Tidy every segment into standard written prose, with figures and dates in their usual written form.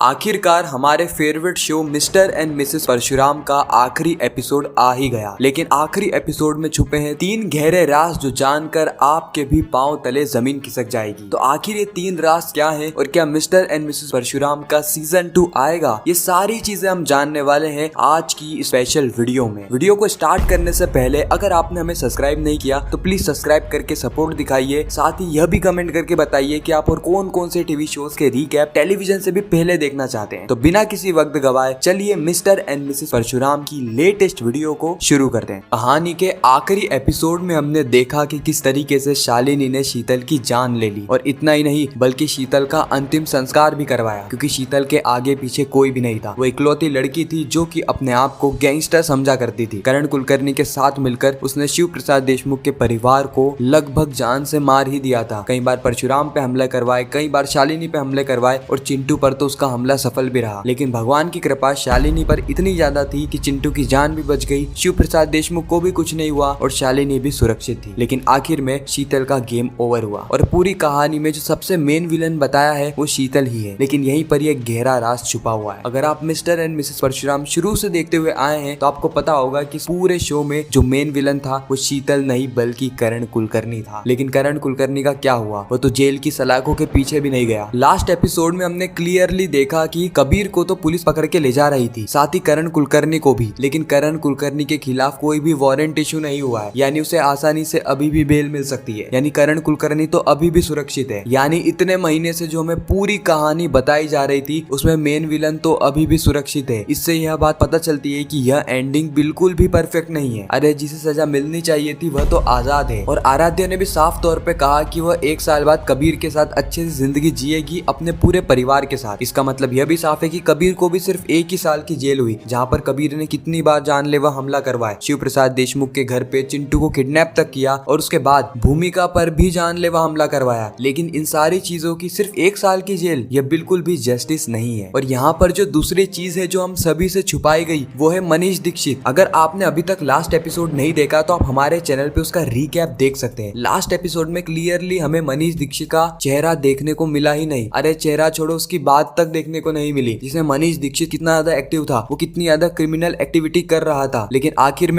आखिरकार हमारे favourite show Mr and Mrs Parshuram का आखिरी एपिसोड आ ही गया। लेकिन आखिरी एपिसोड में छुपे हैं 3 गहरे राज जो जानकर आपके भी पांव तले जमीन खिसक जाएगी। तो आखिर ये 3 राज क्या हैं और क्या मिस्टर एंड मिसेस परशुराम का सीजन 2 आएगा, ये सारी चीजें हम जानने वाले हैं आज की स्पेशल वीडियो में। वीडियो को स्टार्ट करने से पहले अगर आपने हमें सब्सक्राइब नहीं किया तो प्लीज सब्सक्राइब करके सपोर्ट दिखाइए। साथ ही यह भी कमेंट करके बताइए कि आप और कौन कौन से टीवी शोज के रीकैप टेलीविजन से भी पहले देखना चाहते हैं। तो बिना किसी वक्त गवाए चलिए मिस्टर एंड मिसेस परशुराम की लेटेस्ट वीडियो को शुरू करते हैं। कहानी के आखिरी एपिसोड में हमने देखा कि किस तरीके से शालिनी ने शीतल की जान ले ली और इतना ही नहीं बल्कि शीतल का अंतिम संस्कार भी करवाया, क्योंकि शीतल के आगे पीछे कोई भी नहीं था। वो इकलौती लड़की थी जो कि अपने आप को गैंगस्टर समझा करती थी। करण कुलकर्णी के साथ मिलकर उसने शिव प्रसाद देशमुख के परिवार को लगभग जान से मार ही दिया था। कई बार परशुराम पे हमले करवाए, कई बार शालिनी पे हमले करवाए और चिंटू पर तो उसका हमला सफल भी रहा। लेकिन भगवान की कृपा शालिनी पर इतनी ज्यादा थी कि चिंटू की जान भी बच गई, शिव प्रसाद देशमुख को भी कुछ नहीं हुआ और शालिनी भी सुरक्षित थी। लेकिन आखिर में शीतल का गेम ओवर हुआ और पूरी कहानी में जो सबसे मेन विलन बताया है वो शीतल ही है। लेकिन यहीं पर यह गहरा राज छुपा हुआ है। अगर आप मिस्टर एंड मिसेस परशुराम शुरू से देखते हुए आए हैं तो आपको पता होगा कि पूरे शो में जो मेन विलन था वो शीतल नहीं बल्कि करण कुलकर्णी था। लेकिन करण कुलकर्णी का क्या हुआ, वो तो जेल की सलाखों के पीछे भी नहीं गया। लास्ट एपिसोड में हमने क्लियरली देखा कि कबीर को तो पुलिस पकड़ के ले जा रही थी, साथ ही करण कुलकर्णी को भी। लेकिन करण कुलकर्णी के खिलाफ कोई भी वारंट इशू नहीं हुआ है, यानी उसे आसानी से अभी भी बेल मिल सकती है। यानी करण कुलकर्णी तो अभी भी सुरक्षित है। यानी इतने महीने से जो हमें पूरी कहानी बताई जा रही थी उसमें मेन विलन तो अभी भी सुरक्षित है। इससे यह बात पता चलती है कि यह एंडिंग बिल्कुल भी परफेक्ट नहीं है। अरे जिसे सजा मिलनी चाहिए थी वह तो आजाद है। और आराध्या ने भी साफ तौर पे कहा कि वह 1 साल बाद कबीर के साथ अच्छे से जिंदगी जिएगी अपने पूरे परिवार के साथ। इसका मतलब यह भी साफ है कि कबीर को भी सिर्फ 1 ही साल की जेल हुई, जहाँ पर कबीर ने कितनी बार जानलेवा हमला करवाया। शिव प्रसाद देशमुख के घर पे चिंटू को किडनैप तक किया और उसके बाद भूमिका पर भी जानलेवा हमला करवाया। लेकिन इन सारी चीजों की सिर्फ 1 साल की जेल, यह बिल्कुल भी जस्टिस नहीं है। और यहाँ पर जो दूसरी चीज है जो हम सभी से छुपाई गई वो है मनीष दीक्षित। अगर आपने अभी तक लास्ट एपिसोड नहीं देखा तो आप हमारे चैनल पे उसका रीकैप देख सकते हैं। लास्ट एपिसोड में क्लियरली हमें मनीष दीक्षित का चेहरा देखने को मिला ही नहीं। अरे चेहरा छोड़ो, उसकी बात तक देखने को नहीं मिली, जिसमें मनीष दीक्षित कितना ज्यादा एक्टिव था, वो कितनी ज्यादा क्रिमिनल एक्टिविटी कर रहा था। लेकिन आखिर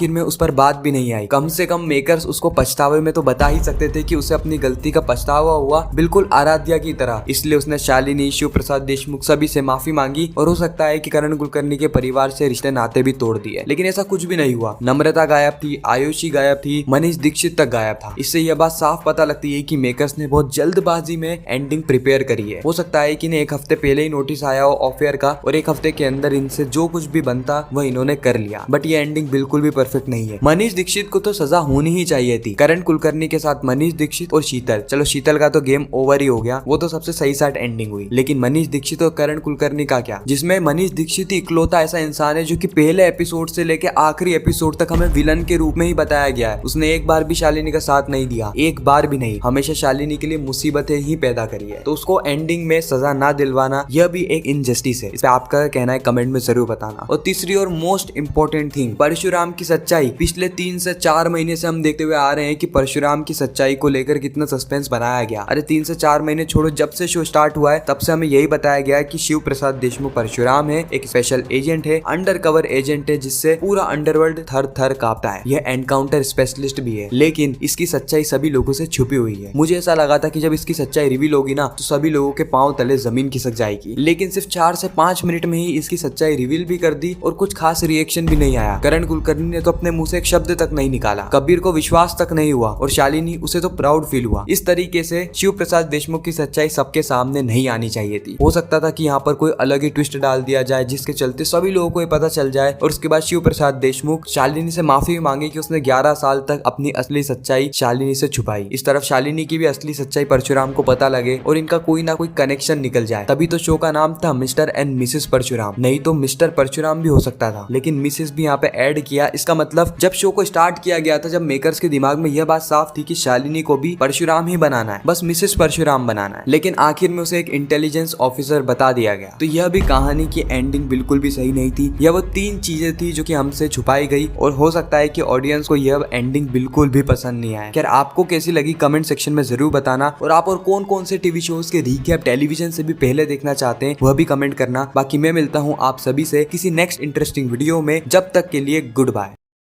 में उस पर बात भी नहीं आई। कम से कम मेकर्स उसको पछतावे में तो बता ही सकते थे कि उसे अपनी गलती का पछतावा हुआ, बिल्कुल आराध्या की तरह। इसलिए उसने शालिनी, शिव प्रसाद देशमुख सभी से माफी मांगी और हो सकता है कि करण कुलकर्णी के परिवार से रिश्ते नाते भी तोड़ दिए। लेकिन ऐसा कुछ भी नहीं हुआ। नम्रता गायब थी, आयुषी गायब थी, मनीष दीक्षित तक गायब था। इससे यह बात साफ पता लगती है कि मेकर्स ने बहुत जल्दबाजी में एंडिंग प्रिपेयर करी है। हो सकता है कि इन्हें 1 हफ्ते पहले ही नोटिस आया हो ऑफेयर का और 1 हफ्ते के अंदर इनसे जो कुछ भी बनता वह इन्होंने कर लिया। बट ये एंडिंग बिल्कुल भी परफेक्ट नहीं है। मनीष दीक्षित को तो सजा होनी ही चाहिए थी। करण कुलकर्णी के साथ मनीष दीक्षित और शीतल, चलो शीतल का तो गेम ओवर ही हो गया, वो तो सबसे सही साइड एंडिंग हुई। लेकिन मनीष दीक्षित और करण कुलकर्णी का क्या, जिसमें मनीष दीक्षित ही इकलौता ऐसा इंसान है जो कि पहले एपिसोड से लेके आखिरी एपिसोड तक हमें विलन के रूप में ही बताया गया है। उसने एक बार भी शालिनी का साथ नहीं दिया, एक बार भी नहीं। हमेशा शालिनी के लिए मुसीबतें ही पैदा करी है। तो उसको एंडिंग में सजा ना दिलवाना यह भी एक इनजस्टिस है। इस पे आपका कहना है कमेंट में जरूर बताना। और तीसरी और मोस्ट इंपॉर्टेंट थिंग, परशुराम की सच्चाई। पिछले 3 से 4 महीने से हम देखते हुए आ रहे हैं कि परशुराम की सच्चाई को लेकर कितना सस्पेंस बनाया गया। अरे 3 से 4 महीने छोड़ो, जब से शो स्टार्ट हुआ है तब से हमें यही बताया गया है कि शिव प्रसाद देशमुख परशुराम है, एक स्पेशल एजेंट है, अंडरकवर एजेंट है, जिससे पूरा अंडरवर्ल्ड थर थर कांपता है। यह एनकाउंटर स्पेशलिस्ट भी है। लेकिन इसकी सच्चाई सभी लोगों से छुपी हुई है। मुझे ऐसा लगा था कि जब इसकी सच्चाई रिवील होगी ना तो सभी लोगों के पांव तले जमीन खिसक जाएगी। लेकिन सिर्फ 4 से 5 मिनट में ही इसकी सच्चाई रिवील भी कर दी और कुछ खास रिएक्शन भी नहीं आया। करण कुलकर्णी ने तो अपने मुंह से एक शब्द तक नहीं निकाला, कबीर को विश्वास तक नहीं हुआ और शालिनी, उसे तो प्राउड फील हुआ। इस तरीके से शिव प्रसाद देशमुख की सच्चाई सबके सामने नहीं आनी चाहिए थी। हो सकता था कि यहाँ पर कोई अलग ही ट्विस्ट डाल दिया जाए जिसके चलते सभी लोगों को ये पता चल जाए और उसके बाद शिव प्रसाद देशमुख शालिनी से माफी मांगे कि उसने 11 साल तक अपनी असली सच्चाई शालिनी से छुपाई। इस तरफ शालिनी की भी असली सच्चाई परशुराम को पता लगे और इनका कोई ना कोई कनेक्शन निकल जाए। तभी तो शो का नाम था मिस्टर एंड मिसेस परशुराम, नहीं तो मिस्टर परशुराम भी हो सकता था। लेकिन मिसेस भी यहाँ पे ऐड किया। इसका मतलब जब शो को स्टार्ट किया गया था, जब मेकर्स के दिमाग में यह बात साफ थी कि शालिनी को भी परशुराम ही बनाना है, बस मिसेस परशुराम बनाना है। लेकिन आखिर में उसे एक इंटेलिजेंस ऑफिसर बता दिया गया। तो यह भी कहानी की एंडिंग बिल्कुल भी सही नहीं थी। यह वो 3 चीजें थी जो कि हमसे छुपाई गई और हो सकता है कि ऑडियंस को यह एंडिंग बिल्कुल भी पसंद नहीं आया। खैर आपको कैसी लगी कमेंट सेक्शन में जरूर बताना। और आप और कौन कौन से टीवी शोज के रीकैप टेलीविजन से भी पहले देखना देखना चाहते हैं वह भी कमेंट करना। बाकी मैं मिलता हूँ आप सभी से किसी नेक्स्ट इंटरेस्टिंग वीडियो में, जब तक के लिए गुड बाय।